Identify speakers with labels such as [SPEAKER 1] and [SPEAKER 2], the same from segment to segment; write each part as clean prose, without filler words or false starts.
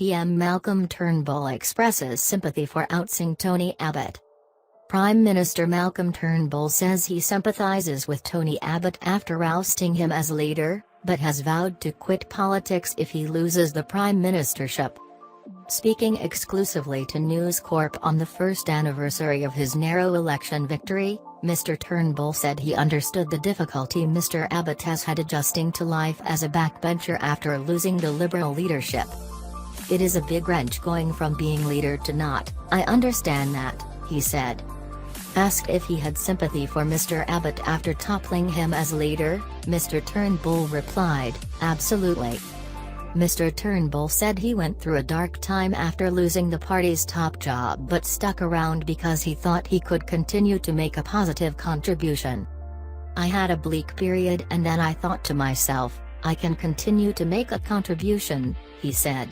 [SPEAKER 1] PM Malcolm Turnbull expresses sympathy for ousting Tony Abbott. Prime Minister Malcolm Turnbull says he sympathises with Tony Abbott after ousting him as leader, but has vowed to quit politics if he loses the Prime Ministership. Speaking exclusively to NewsCorp on the first anniversary of his narrow election victory, Mr Turnbull said he understood the difficulty Mr Abbott has had adjusting to life as a backbencher after losing the Liberal leadership. "It is a big wrench going from being leader to not, I understand that," he said. Asked if he had sympathy for Mr Abbott after toppling him as leader, Mr Turnbull replied, "Absolutely." Mr Turnbull said he went through a dark time after losing the party's top job but stuck around because he thought he could continue to make a positive contribution. "I had a bleak period and then I thought to myself, I can continue to make a contribution," he said.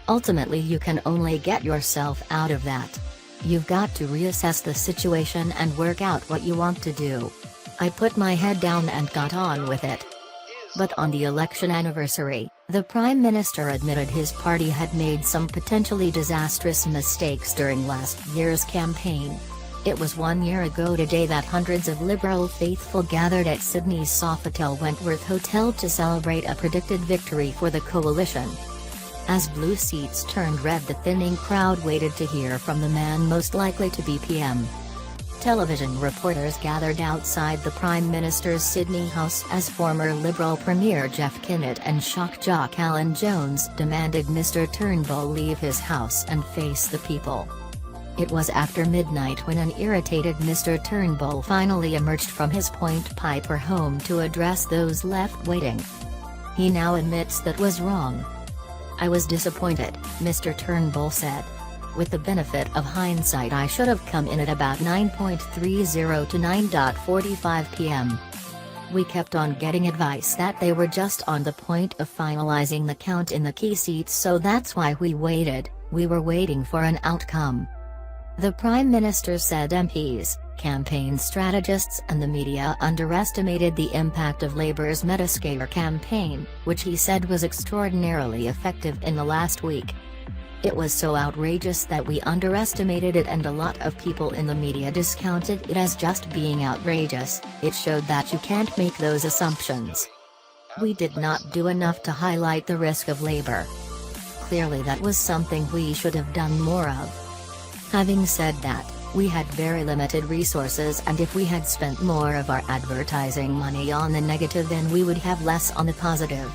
[SPEAKER 1] "Ultimately you can only get yourself out of that. You've got to reassess the situation and work out what you want to do. I put my head down and got on with it." But on the election anniversary, the Prime Minister admitted his party had made some potentially disastrous mistakes during last year's campaign. It was 1 year ago today that hundreds of Liberal faithful gathered at Sydney's Sofitel Wentworth Hotel to celebrate a predicted victory for the coalition. As blue seats turned red, the thinning crowd waited to hear from the man most likely to be PM. Television reporters gathered outside the Prime Minister's Sydney house as former Liberal Premier Jeff Kinnett and shock jock Alan Jones demanded Mr Turnbull leave his house and face the people. It was after midnight when an irritated Mr Turnbull finally emerged from his Point Piper home to address those left waiting. He now admits that was wrong. "I was disappointed," Mr Turnbull said. "With the benefit of hindsight, I should have come in at about 9:30 to 9:45 p.m. We kept on getting advice that they were just on the point of finalizing the count in the key seats, so that's why we waited. We were waiting for an outcome." The Prime Minister said MPs, campaign strategists and the media underestimated the impact of Labour's Metascare campaign, which he said was extraordinarily effective in the last week. "It was so outrageous that we underestimated it, and a lot of people in the media discounted it as just being outrageous. It showed that you can't make those assumptions. We did not do enough to highlight the risk of Labour. Clearly that was something we should have done more of. Having said that, we had very limited resources, and if we had spent more of our advertising money on the negative, then we would have less on the positive."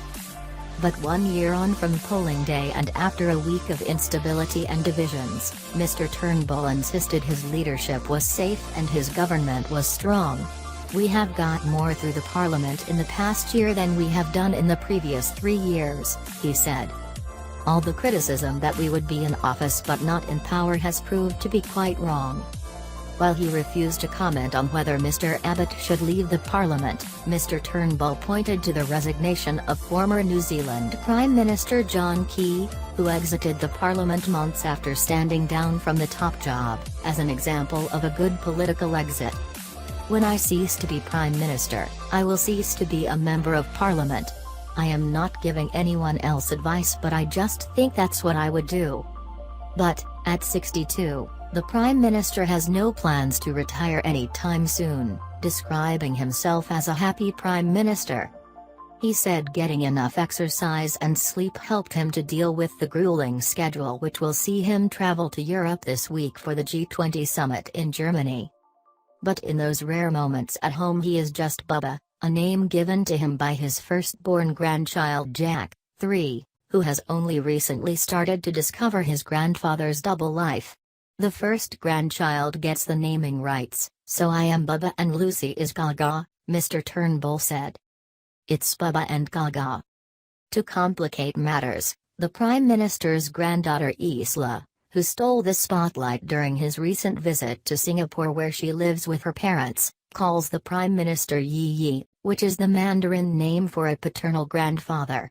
[SPEAKER 1] But 1 year on from polling day and after a week of instability and divisions, Mr Turnbull insisted his leadership was safe and his government was strong. "We have got more through the Parliament in the past year than we have done in the previous 3 years, he said. "All the criticism that we would be in office but not in power has proved to be quite wrong." While he refused to comment on whether Mr Abbott should leave the Parliament, Mr Turnbull pointed to the resignation of former New Zealand Prime Minister John Key, who exited the Parliament months after standing down from the top job, as an example of a good political exit. "When I cease to be Prime Minister, I will cease to be a Member of Parliament. I am not giving anyone else advice, but I just think that's what I would do." But, at 62, the Prime Minister has no plans to retire anytime soon, describing himself as a happy Prime Minister. He said getting enough exercise and sleep helped him to deal with the grueling schedule, which will see him travel to Europe this week for the G20 summit in Germany. But in those rare moments at home, he is just Bubba, a name given to him by his firstborn grandchild Jack, 3, who has only recently started to discover his grandfather's double life. "The first grandchild gets the naming rights, so I am Bubba and Lucy is Gaga," Mr Turnbull said. "It's Bubba and Gaga." To complicate matters, the Prime Minister's granddaughter Isla, who stole the spotlight during his recent visit to Singapore where she lives with her parents, calls the Prime Minister Yi Yi, which is the Mandarin name for a paternal grandfather.